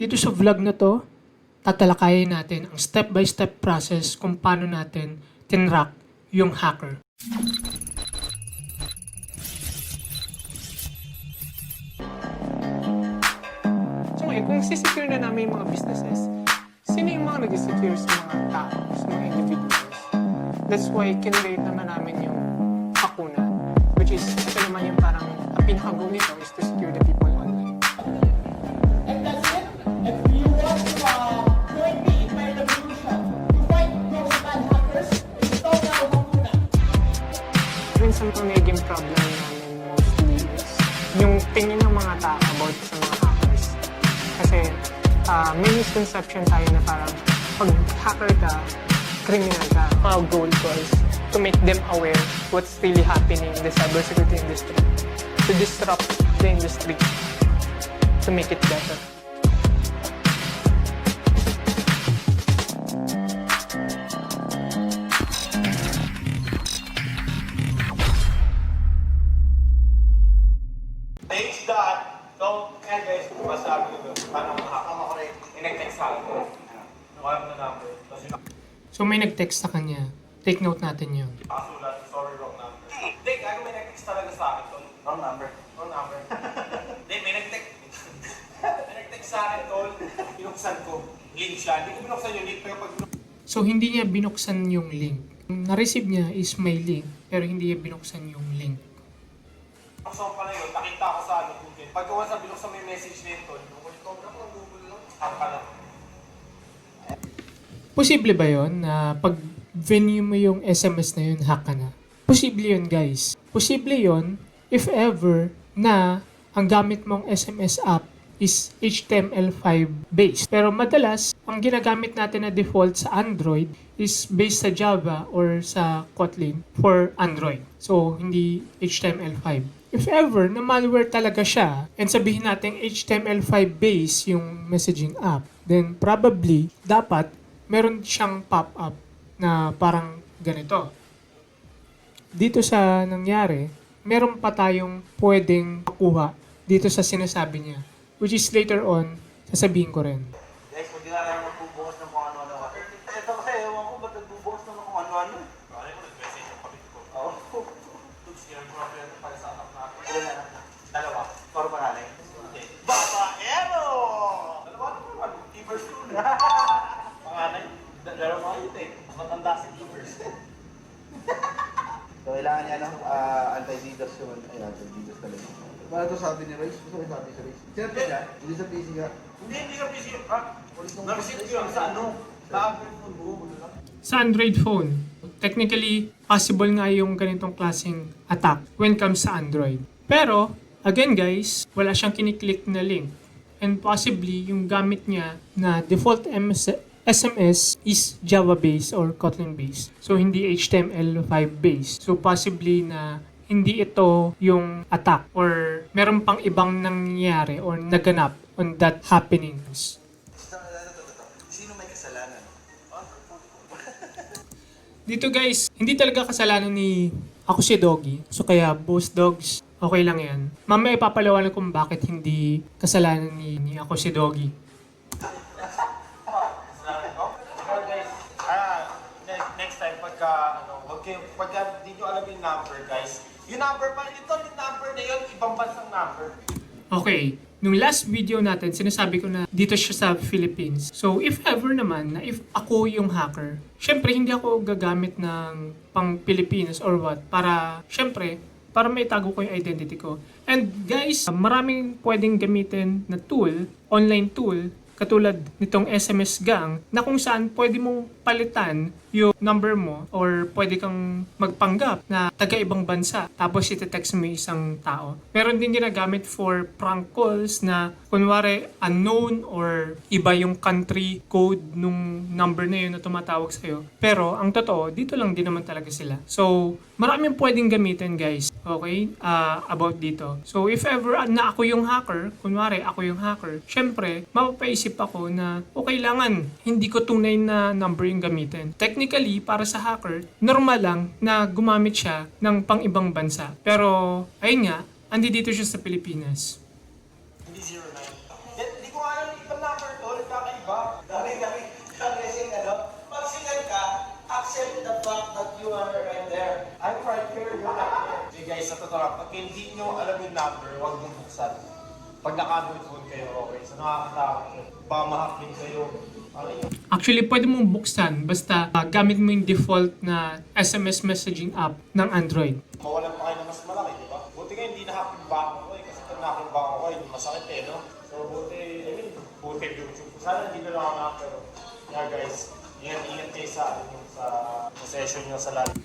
Dito sa vlog na to, tatalakayin natin ang step-by-step process kung paano natin tinrack yung hacker. So ngayon, kung sisecure na namin yung mga businesses, sino yung mga nag-secure sa mga tao, sa mga individuals? That's why kinrate naman namin yung Hakuna, which is, ito naman yung parang, ang pinaka-goal nito is to secure the people online. And that's it. If you want to join me in my revolution to fight those bad hackers, install now Hakuna. Minsan po naging problem namin mostly is yung tingin ng mga tao about sa mga hackers. Kasi may misconception tayo na parang pag hacker ka, criminal ka. Our goal ko is to make them aware what's really happening in the cybersecurity industry. To disrupt the industry. To make it better. Thanks God. So, kaya guys, masabi ko paano makakama ko rin in-text sa akin. Alam na number. Tapos yung So may nag-text sa kanya. Take note natin yun. nakasulat, sorry, wrong number. Hindi, kaya may nag-text talaga sa akin tol. Wrong number. Wrong number. Hindi, may nag-text. May nag-text sa akin tol. Binuksan ko. Link siya. Hindi ko binuksan yung link, pero pag So hindi niya binuksan yung link. Yung na-receive niya is may link, pero hindi niya binuksan yung link. binuksan ko pala yun, nakita ko sa ano, Google. Pagka once na binuksan mo yung message na yun tol, Google ko, Google lang. Ang pala. Posible ba yon na pag venue mo yung SMS na yun, hack ka na? Posible yun, guys. Posible yun if ever na ang gamit mong SMS app is HTML5 based. Pero madalas, ang ginagamit natin na default sa Android is based sa Java or sa Kotlin for Android. So, hindi HTML5. If ever na malware talaga siya and sabihin natin HTML5 based yung messaging app, then probably dapat meron siyang pop-up na parang ganito. Dito sa nangyari, meron pa tayong pwedeng makuha dito sa sinasabi niya. Which is later on, sasabihin ko rin. Guys, kung di na tayo magbubukas ng kung ano-ano ka. Ito kasi, ewan ko, ba't nagbubukas naman kung ano-ano? Bakit ko nag-message yung kapit ko? Oo. Looks nila yung problem para sa anak natin. Ilan na? Dalawa. Paro pangalan? Hindi. Babaero! Dalawa naman. Keepers ko na. Pangalan? Dalawa yun eh. Matanda si Keepers. So, kailangan niya ng anti-DDoS yun. Ay, anti-DDoS talaga. Paano ito sabi ni Royce? Gusto ko yung sabi si Royce. Sinabi niya, hindi sa PC ka. Hindi ka busy. Ha? Na-receive ko yun sa ano? Sa Apple phone mo. Sa Android phone, technically, possible nga yung ganitong klaseng attack when it comes sa Android. Pero, again guys, wala siyang kiniklik na link. And possibly, yung gamit niya na default SMS is Java-based or Kotlin-based. So, hindi HTML5-based. So, possibly na hindi ito yung attack or meron pang ibang nangyayari or naganap on that happenings. Sino may kasalanan? Dito guys, hindi talaga kasalanan ni ako si Doggy. So kaya both dogs, okay lang yan. Mamaya ipapalawanan kung bakit hindi kasalanan ni ako si Doggy. Pero guys, next time pagka di nyo alam yung number guys, yung number pa, ito yung number na yun, ibang bansang number. Okay, nung last video natin, sinasabi ko na dito siya sa Philippines. So if ever naman na if ako yung hacker, syempre hindi ako gagamit ng pang Pilipinas or what para may itago ko yung identity ko. And guys, maraming pwedeng gamitin na tool, online tool, katulad nitong SMS gang na kung saan pwede mong palitan yung number mo or pwede kang magpanggap na taga-ibang bansa tapos iti-text mo yung isang tao. Meron din ginagamit for prank calls na kunwari unknown or iba yung country code nung number na yun na tumatawag sa'yo. Pero ang totoo, dito lang din naman talaga sila. So, maraming pwedeng gamitin guys, okay, about dito. So, if ever na ako yung hacker, kunwari ako yung hacker, syempre, mapapaisip ako na kailangan hindi ko tunay na number yung gamitin. Technically, para sa hacker, normal lang na gumamit siya ng pang-ibang bansa. Pero, ayun nga, andi dito siya sa Pilipinas. Hindi 09. Hindi ko alam yung ibang number Tara, pag hindi nyo alam yung number, huwag nyo buksan. Pag naka-Android phone kayo, okay. So nakakatakot yun. Baka ma-hack kayo. Actually, pwede mong buksan basta gamit mo yung default na SMS messaging app ng Android. Mawalan pa kayo na mas malaki, di ba? Buti nga hindi na-hack yung bako ko eh. Kasi pag na-hack yung bako ko, yun masakit eh, no? So buti YouTube. Sana hindi na lang ako na-hack, pero yeah guys, ingat kayo sa session nyo sa live.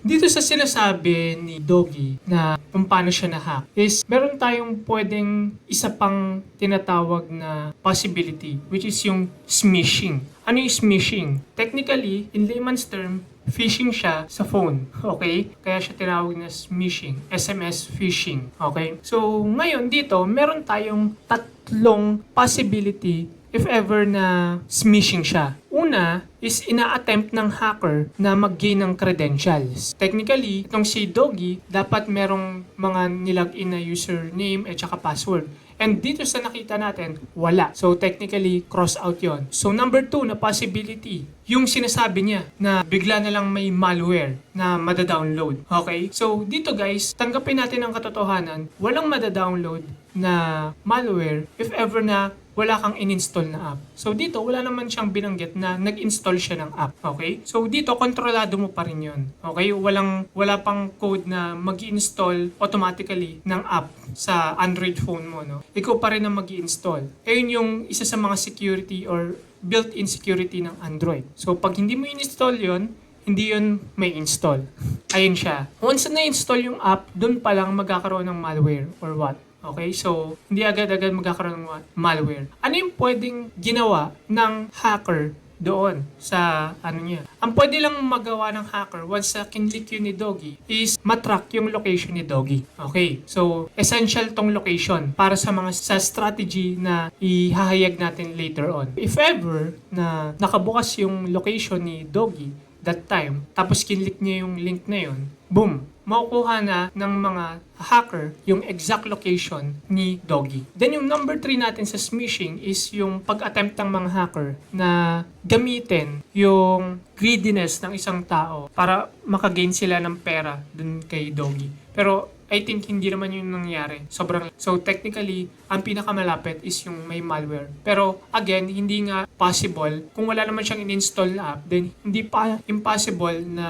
Dito sa sinasabi ni Doggy na kung paano siya na-hack is meron tayong pwedeng isa pang tinatawag na possibility which is yung smishing. Ano yung smishing? Technically, in layman's term, phishing siya sa phone. Okay? Kaya siya tinawag na smishing. SMS phishing. Okay? So, ngayon dito, meron tayong tatlong possibility if ever na smishing siya. Una is ina-attempt ng hacker na mag-gain ng credentials. Technically, itong si Doggy, dapat merong mga nilagin na username at saka password. And dito sa nakita natin, wala. So technically, cross out yon. So number 2 na possibility, yung sinasabi niya na bigla na lang may malware na mada-download. Okay? So dito guys, tanggapin natin ang katotohanan, walang mada-download na malware if ever na wala kang in-install na app. So dito, wala naman siyang binanggit na nag-install siya ng app. Okay? So dito, kontrolado mo pa rin yun. Okay? Wala pang code na mag-install automatically ng app sa Android phone mo. No? Ikaw pa rin ang mag-install. Ayun yung isa sa mga security or built-in security ng Android. So pag hindi mo in-install yun, hindi yun may install. Ayun siya. Once na-install yung app, dun pa lang magkakaroon ng malware or what. Okay, so hindi agad-agad magkakaroon ng malware. Ano yung pwedeng ginawa ng hacker doon sa ano niya? Ang pwede lang magawa ng hacker once sa kinlik yun ni Doggy is matrack yung location ni Doggy. Okay, so essential tong location para sa mga sa strategy na ihahayag natin later on. If ever na nakabukas yung location ni Doggy that time, tapos kinlik niya yung link na yun, boom! Makukuha na ng mga hacker yung exact location ni Doggy. Then yung number 3 natin sa smishing is yung pag-attempt ng mga hacker na gamitin yung greediness ng isang tao para makagain sila ng pera dun kay Doggy. Pero I think hindi naman yun nangyari. So technically, ang pinakamalapit is yung may malware. Pero again, hindi nga possible. Kung wala naman siyang in-install na app, then hindi pa impossible na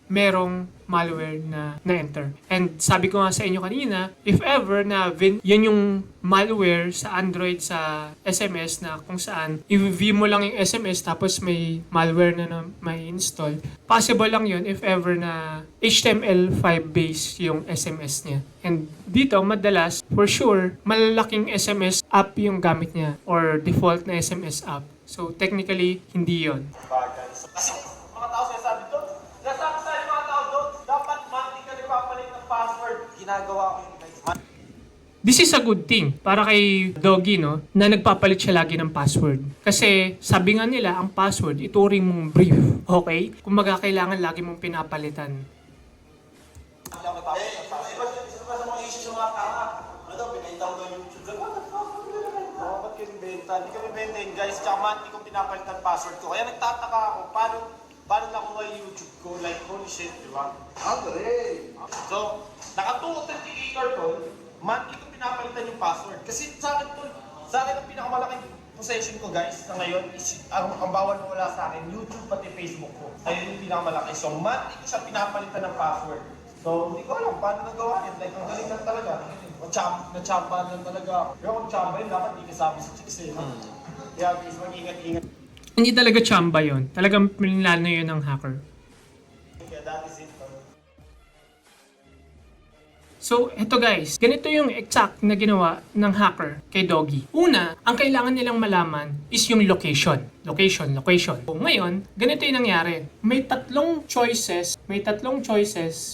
merong malware na na-enter. And sabi ko nga sa inyo kanina, if ever na yan yung malware sa Android sa SMS na kung saan i-view mo lang yung SMS tapos may malware na may install, possible lang yun if ever na HTML5 based yung SMS niya. And dito, madalas, for sure, malalaking SMS app yung gamit niya or default na SMS app. So technically, hindi yon. Bagay. Kasi mga tao sinasabi to, nasabi sa mga tao doon, dapat monthly ka nagpapalit ng password. Ginagawa ko yung guys. This is a good thing para kay Doggy, no, na nagpapalit siya lagi ng password. Kasi sabi nga nila, ang password, ituring mong brief. Okay? Kung kailangan lagi mong pinapalitan. Iba sa mga issue sa mga tao. Ano daw, pinahita ko daw yung YouTube. What the fuck? Ba't kayo benta? Hindi kami benta yun guys. Tsaka monthly kong pinapalitan password ko. Kaya nagtataka ako, paano nakuha yung YouTube ko? Like, holy shit, di ba? So, naka-230 to, monthly ko pinapalitan yung password. Kasi sa akin ang pinakamalaking possession ko guys sa ngayon is ang bawal mo wala sa akin, YouTube pati Facebook ko. Ayun yung pinakamalaki. So, monthly ko siya pinapalitan ng password. So, hindi ko alam paano nagawa yun. Like, ang galing lang talaga. Na-chamba lang talaga. Pero kung chamba yun, dapat di kasama sa chicks eh. Kaya guys, mag-ingat-ingat. Hindi talaga chamba yon. Talagang pinlano yun ng hacker. Kaya that is it. So, eto guys, ganito yung exact na ginawa ng hacker kay Doggy. Una, ang kailangan nilang malaman is yung location. Location. So, ngayon, ganito yung nangyari. May tatlong choices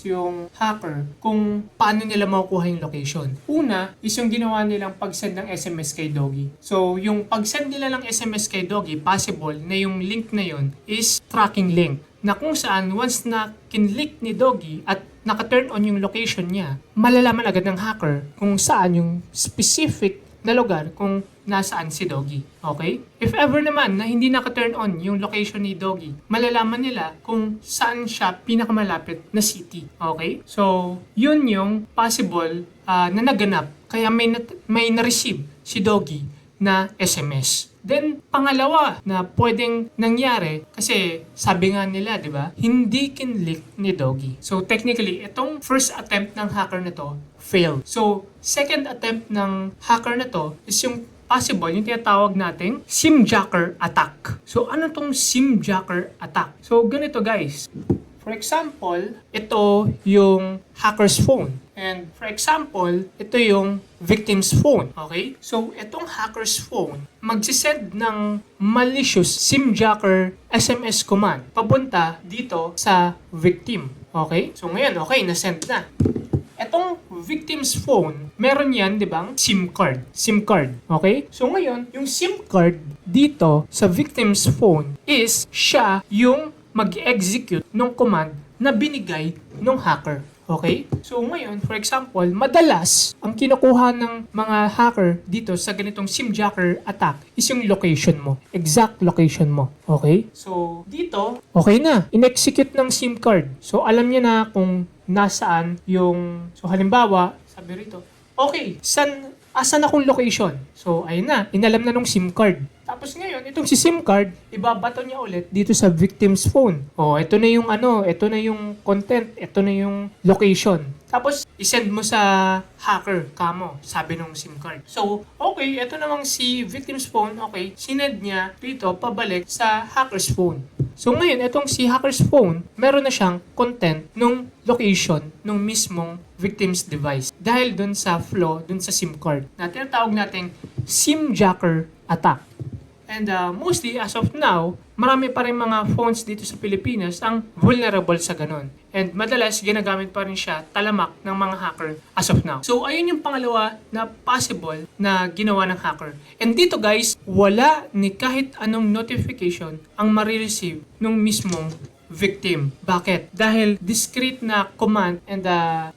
yung hacker kung paano nila makukuha yung location. Una, is yung ginawa nilang pag-send ng SMS kay Doggy. So, yung pag-send nila ng SMS kay Doggy, possible na yung link na yun is tracking link. Na kung saan, once na kinlik ni Doggy at naka-turn on yung location niya, malalaman agad ng hacker kung saan yung specific na lugar kung nasaan si Doggy. Okay? If ever naman na hindi naka-turn on yung location ni Doggy, malalaman nila kung saan siya pinakamalapit na city. Okay? So, yun yung possible na naganap. Kaya may na-receive si Doggy na SMS. Then, pangalawa na pwedeng nangyari, kasi sabi nga nila, di ba, hindi kinlik ni Doggy. So, technically, itong first attempt ng hacker na to, failed. So, second attempt ng hacker na to is yung possible, yung tinatawag nating SIM-jacker attack. So, ano tong SIM-jacker attack? So, ganito guys. For example, ito yung hacker's phone. And for example, ito yung victim's phone. Okay? So, itong hacker's phone, magsisend ng malicious SIM-jacker SMS command papunta dito sa victim. Okay? So, ngayon, okay, nasend na. Etong victim's phone, meron yan, di ba? SIM card. SIM card. Okay? So ngayon, yung SIM card dito sa victim's phone is siya yung mag-execute ng command na binigay ng hacker. Okay? So ngayon, for example, madalas ang kinukuha ng mga hacker dito sa ganitong SIM-jacker attack is yung location mo. Exact location mo. Okay? So dito, okay na. In-execute ng SIM card. So alam niya na kung nasaan yung... So halimbawa, sabi rito, okay, asan akong location? So ayun na, inalam na nung SIM card. Tapos ngayon, itong si SIM card, ibabato niya ulit dito sa victim's phone. Oh, ito na yung ito na yung content, ito na yung location. Tapos, isend mo sa hacker, kamo, sabi nung SIM card. So, okay, ito namang si victim's phone, okay, sinend niya dito pabalik sa hacker's phone. So, ngayon, itong si hacker's phone, meron na siyang content nung location nung mismong victim's device. Dahil dun sa flow, dun sa SIM card, na tinatawag nating SIM-jacker attack. And mostly, as of now, marami pa rin mga phones dito sa Pilipinas ang vulnerable sa ganun. And madalas, ginagamit pa rin siya talamak ng mga hacker as of now. So, ayun yung pangalawa na possible na ginawa ng hacker. And dito guys, wala ni kahit anong notification ang marireceive ng mismong victim. Bakit? Dahil discrete na command and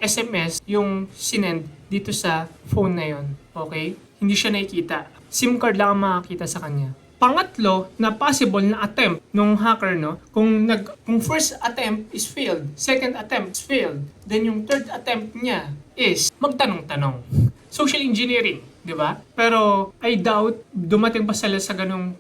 SMS yung sinend dito sa phone na yon. Okay? Hindi siya nakikita. SIM card lang ang makakita sa kanya. Pangatlo na possible na attempt nung hacker, no? Kung first attempt is failed, second attempt is failed, then yung third attempt niya is magtanong-tanong. Social engineering, di ba? Pero I doubt dumating pa sila sa ganung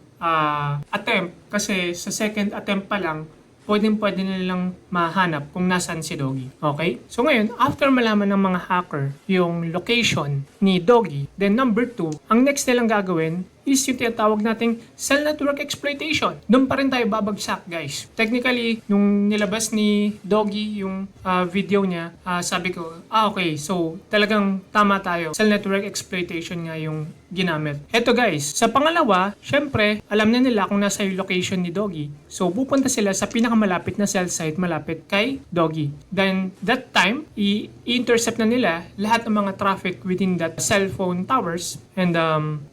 attempt kasi sa second attempt pa lang pwede nilang mahanap kung nasaan si Doggy. Okay? So ngayon, after malaman ng mga hacker yung location ni Doggy, then number 2, ang next nilang gagawin is yung tinatawag nating cell network exploitation. Doon pa rin tayo babagsak, guys. Technically, nung nilabas ni Doggy yung video niya, sabi ko, okay, so talagang tama tayo. Cell network exploitation nga yung ginamit. Eto guys, sa pangalawa, syempre, alam na nila kung nasa yung location ni Doggy. So, pupunta sila sa pinakamalapit na cell site malapit kay Doggy. Then, that time, i-intercept na nila lahat ng mga traffic within that cell phone towers and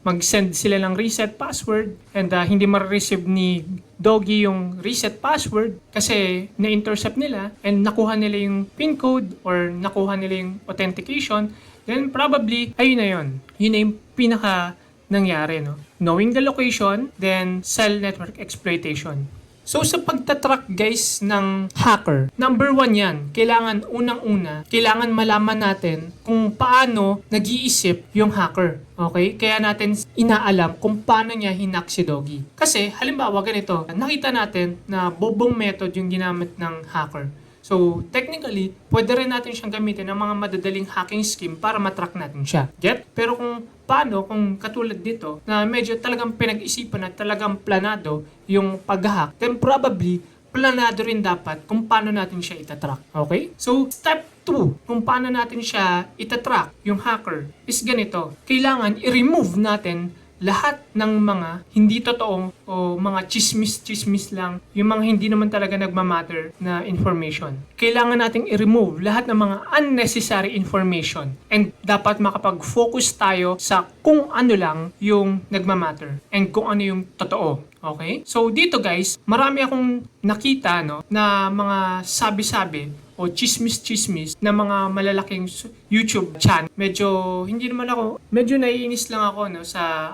mag-send sila ng reset password and hindi ma-receive ni Doggy yung reset password kasi na-intercept nila and nakuha nila yung PIN code or nakuha nila yung authentication. Then probably, ayun na yun. Yun na yung pinaka nangyari, no? Knowing the location, then cell network exploitation. So sa pagtatrack guys ng hacker, number 1 yan. Kailangan unang-una, kailangan malaman natin kung paano nag-iisip yung hacker. Okay? Kaya natin inaalam kung paano niya hinak si Doggy. Kasi halimbawa ganito, nakita natin na bobong method yung ginamit ng hacker. So, technically, pwede rin natin siyang gamitin ng mga madadaling hacking scheme para matrack natin siya. Get? Pero kung katulad dito, na medyo talagang pinag-isipan at talagang planado yung pag-hack, then probably, planado rin dapat kung paano natin siya itatrack. Okay? So, step 2, kung paano natin siya itatrack, yung hacker, is ganito. Kailangan i-remove natin lahat ng mga hindi totoong o mga chismis lang, yung mga hindi naman talaga nagmamatter na information. Kailangan nating i-remove lahat ng mga unnecessary information and dapat makapag-focus tayo sa kung ano lang yung nagmamatter and kung ano yung totoo. Okay? So dito guys, marami akong nakita no, na mga sabi-sabi o chismis-chismis na mga malalaking YouTube channel. Medyo, hindi naman ako, medyo naiinis lang ako no, sa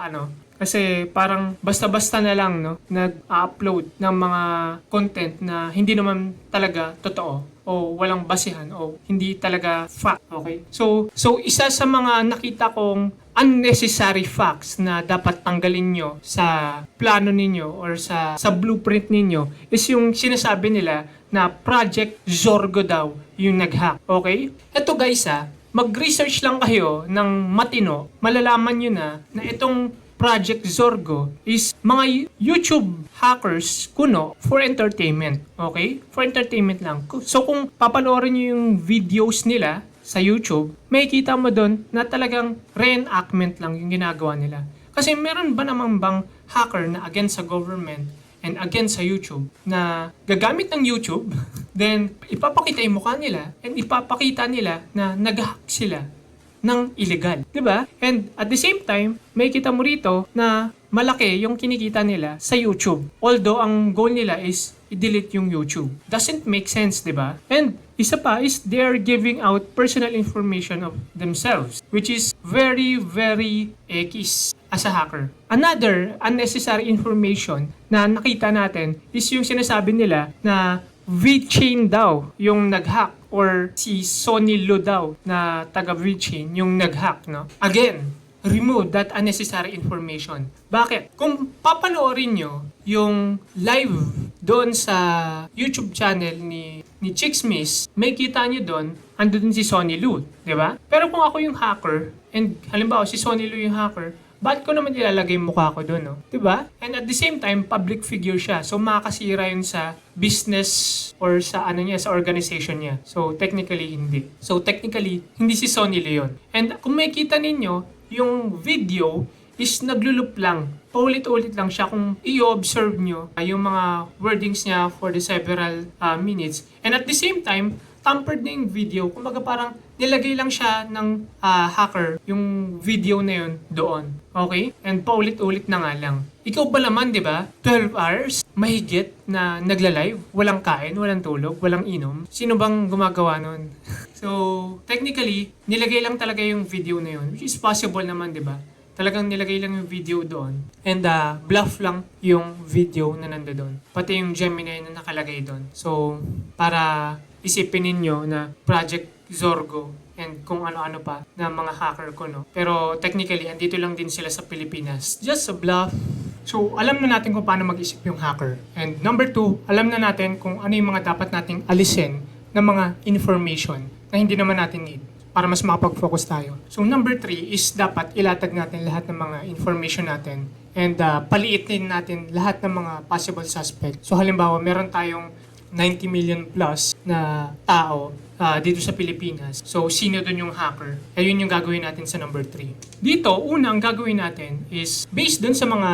kasi parang basta-basta na lang no, nag-upload ng mga content na hindi naman talaga totoo o walang basihan o hindi talaga fact, okay? So isa sa mga nakita kong unnecessary facts na dapat tanggalin nyo sa plano ninyo or sa blueprint ninyo is yung sinasabi nila na Project Zorgo daw yung nag-hack, okay? Ito guys mag-research lang kayo ng matino, malalaman nyo na itong Project Zorgo is mga YouTube hackers kuno for entertainment. Okay? For entertainment lang. So kung papanoorin nyo yung videos nila sa YouTube, may kita mo doon na talagang reenactment lang yung ginagawa nila. Kasi meron ba namang bang hacker na against sa government and against sa YouTube na gagamit ng YouTube, then ipapakita yung mukha nila and ipapakita nila na nag-hack sila ng illegal, 'di ba? And at the same time, may kita mo rito na malaki yung kinikita nila sa YouTube. Although ang goal nila is i-delete yung YouTube. Doesn't make sense, 'di ba? And isa pa is they are giving out personal information of themselves, which is very very ekis as a hacker. Another unnecessary information na nakita natin is yung sinasabi nila na VChain daw yung nag-hack or si Sonny Lu daw na taga VChain yung nag-hack, no? Again, remove that unnecessary information. Bakit? Kung papanoorin nyo yung live doon sa YouTube channel ni Chixmiss, may kita nyo doon, andun si Sonny Lu, di ba? Pero kung ako yung hacker, and halimbawa si Sonny Lu yung hacker, ba't ko naman ilalagay yung mukha ko doon, no? Diba? And at the same time, public figure siya. So, makakasira yun sa business or sa sa organization niya. So, technically, hindi. So, technically, hindi si Sonny Leon. And kung makita ninyo, yung video is naglulup lang. Paulit-ulit lang siya kung i-observe nyo yung mga wordings niya for the several minutes. And at the same time, tampered na yung video. Kumbaga parang nilagay lang siya ng hacker yung video na yun doon. Okay? And paulit-ulit na nga lang. Ikaw ba naman, di ba? 12 hours, mahigit na nagla-live. Walang kain, walang tulog, walang inom. Sino bang gumagawa nun? So, technically, nilagay lang talaga yung video na yun. Which is possible naman, di ba? Talagang nilagay lang yung video doon. And bluff lang yung video na nandoon. Pati yung Gemini na nakalagay doon. So, para isipin ninyo na Project Zorgo and kung ano-ano pa na mga hacker ko, no? Pero technically, andito lang din sila sa Pilipinas. Just a bluff. So, alam na natin kung paano mag-isip yung hacker. And number 2, alam na natin kung ano yung mga dapat nating alisin na mga information na hindi naman natin need para mas makapag-focus tayo. So, number 3 is dapat ilatag natin lahat ng mga information natin and paliitin natin lahat ng mga possible suspect. So, halimbawa, meron tayong 90 million plus na tao dito sa Pilipinas. So, sino dun yung hacker? Ayun yung gagawin natin sa number 3. Dito, una ang gagawin natin is based dun sa mga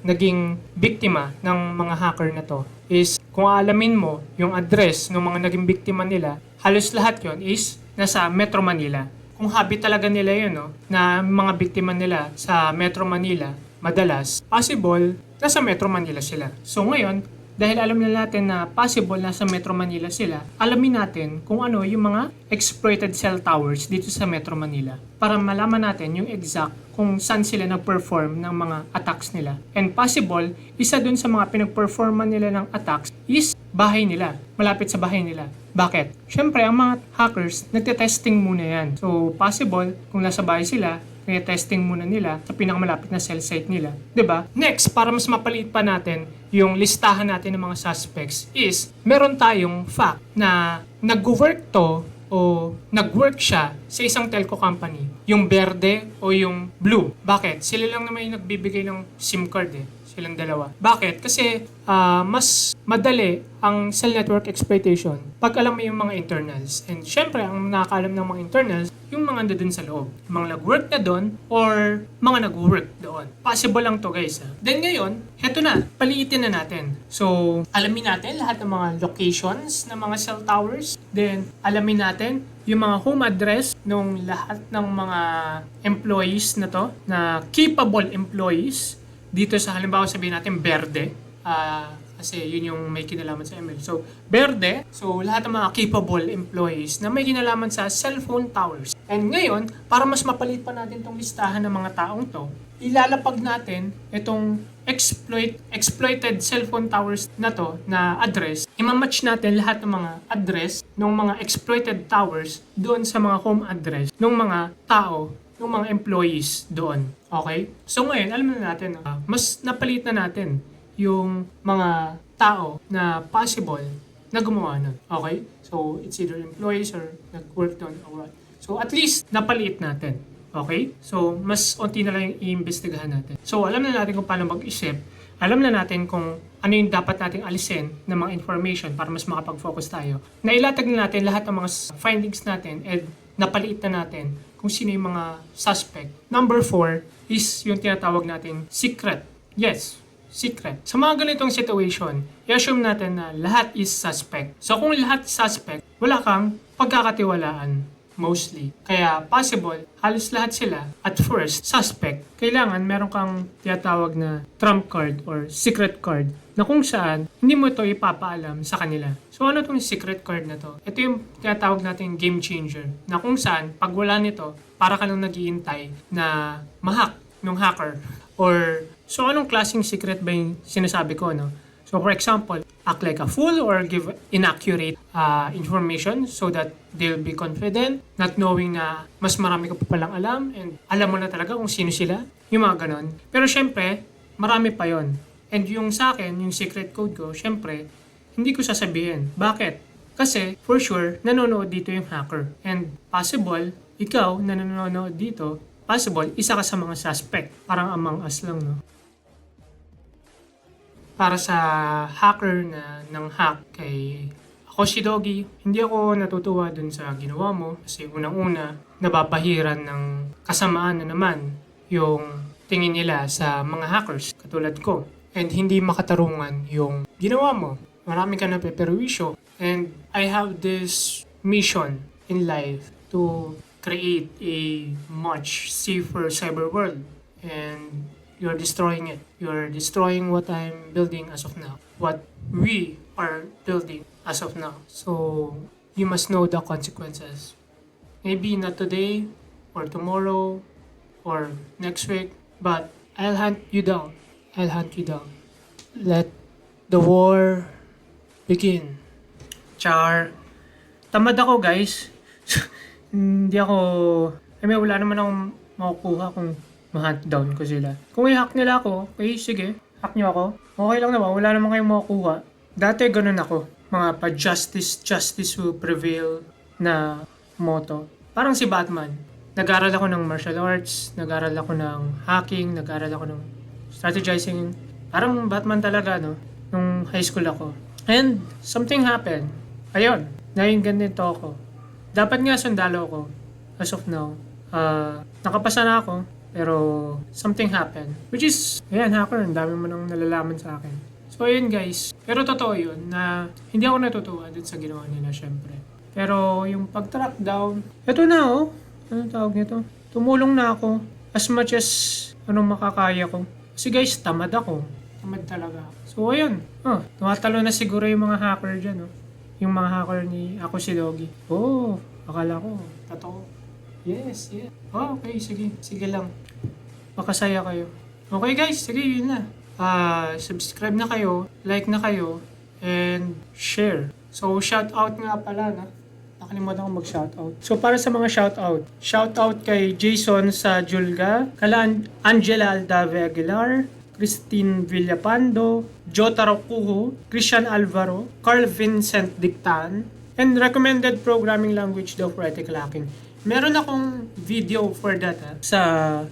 naging biktima ng mga hacker na to is kung alamin mo yung address ng mga naging biktima nila, halos lahat yon is nasa Metro Manila. Kung hobby talaga nila yun, no, na mga biktima nila sa Metro Manila, madalas, possible, nasa Metro Manila sila. So ngayon, dahil alam na natin na possible nasa Metro Manila sila, alamin natin kung ano yung mga exploited cell towers dito sa Metro Manila para malaman natin yung exact kung saan sila nag-perform ng mga attacks nila. And possible, isa dun sa mga pinag-performan nila ng attacks is bahay nila, malapit sa bahay nila. Bakit? Siyempre, ang mga hackers, nagte-testing muna yan. So, possible, kung nasa bahay sila, kaya testing muna nila sa pinakamalapit na cell site nila. 'Di ba? Next, para mas mapaliit pa natin yung listahan natin ng mga suspects is meron tayong fact na nag-work to o nag-work siya sa isang telco company. Yung Verde o yung Blue. Bakit? Sila lang naman yung nagbibigay ng SIM card silang dalawa. Bakit? Kasi mas madali ang cell network exploitation pag alam mo yung mga internals. And syempre, ang nakakaalam ng mga internals, yung mga nandun sa loob. Mga nag-work na doon or mga nag-work doon. Possible lang to guys. Then ngayon, heto na, paliitin na natin. So, alamin natin lahat ng mga locations ng mga cell towers. Then, alamin natin yung mga home address ng lahat ng mga employees na to, na capable employees dito sa halimbawa sabihin natin Verde, Kasi yun yung may kinalaman sa ML. So, verde, so lahat ng mga capable employees na may kinalaman sa cellphone towers. And ngayon, para mas mapalit pa natin tong listahan ng mga taong to, ilalapag natin itong exploited cellphone towers na to na address. Imamatch natin lahat ng mga address ng mga exploited towers doon sa mga home address ng mga tao, ng mga employees doon. Okay? So ngayon, alam na natin, mas napalit na natin yung mga tao na possible na gumawa nun. Okay? So, it's either employees or nag-work doon or what. So, at least, napaliit natin. Okay? So, mas onti na lang yung i-investigahan natin. So, alam na natin kung paano mag-isip. Alam na natin kung ano yung dapat nating alisin ng mga information para mas makapag-focus tayo. Nailatag na natin lahat ng mga findings natin and napaliit na natin kung sino yung mga suspect. Number 4 is yung tinatawag nating secret. Yes, secret. Sa mga ganitong situation, i-assume natin na lahat is suspect. So kung lahat suspect, wala kang pagkakatiwalaan mostly. Kaya possible, halos lahat sila at first suspect. Kailangan meron kang tinatawag na trump card or secret card na kung saan hindi mo ito ipapaalam sa kanila. So ano itong secret card na to? Ito yung tinatawag natin game changer na kung saan pag wala nito, para ka lang naghihintay na mahack ng hacker. Or so anong klaseng secret ba yung sinasabi ko, no? So for example, act like a fool or give inaccurate information so that they'll be confident, not knowing na mas marami ka pa palang alam and alam mo na talaga kung sino sila, yung mga ganon. Pero syempre, marami pa yon. And yung sa akin, yung secret code ko, syempre, hindi ko sasabihin. Bakit? Kasi for sure, nanonood dito yung hacker. And possible, ikaw na nanonood dito, possible, isa ka sa mga suspect. Parang among us lang, no? Para sa hacker na nang hack kay ako si Doggy, hindi ako natutuwa dun sa ginawa mo kasi unang-una, nababahiran ng kasamaan na naman yung tingin nila sa mga hackers katulad ko. And hindi makatarungan yung ginawa mo. Marami ka na peperwisyo. And I have this mission in life to create a much safer cyber world. And you're destroying it. You're destroying what I'm building as of now. What we are building as of now. So, you must know the consequences. Maybe not today, or tomorrow, or next week, but I'll hunt you down. I'll hunt you down. Let the war begin. Char. Tamad ako, guys. Hindi ako... wala naman akong makukuha kung ma-hunt down ko sila. Kung i-hack nila ako, okay, sige, hack nyo ako. Okay lang naman, wala naman kayong makukuha. Dati ganun ako. Mga justice will prevail na motto. Parang si Batman. Nag-aral ako ng martial arts, nag-aral ako ng hacking, nag-aral ako ng strategizing. Parang Batman talaga, no? Nung high school ako. And something happened. Ayun, naging ganito ako. Dapat nga sundalo ako. As of now. Nakapasa na ako. Pero something happened. Which is, ayan, hacker, ang dami mo nang nalalaman sa akin. So ayun guys. Pero totoo yun na hindi ako natutuwa dun sa ginawa nila syempre. Pero yung pag-track down, eto na oh. Ano tawag nito? Tumulong na ako. As much as anong makakaya ko. Kasi guys, tamad ako. Tamad talaga. So ayun. Tumatalo na siguro yung mga hacker dyan. Yung mga hacker ni Ako si Doggy. Oh, akala ko. Totoo. Yes, yeah. Oh, okay, sige. Sige lang. Makasaya kayo. Okay guys, sige, yun na. Subscribe na kayo, like na kayo, and share. So, shoutout nga pala, na. Nakalimutan ko mag-shoutout. So, para sa mga shoutout kay Jason sa Julga, kala Angela Aldave Aguilar, Christine Villapando, Jotaro Kuho, Christian Alvaro, Carl Vincent Dictan, and recommended programming language daw for ethical hacking. Meron akong video for that sa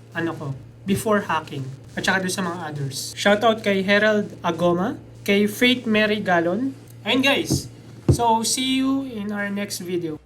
before hacking at saka doon sa mga others. Shoutout kay Herald Agoma, kay Faith Mary Galon. And guys, so see you in our next video.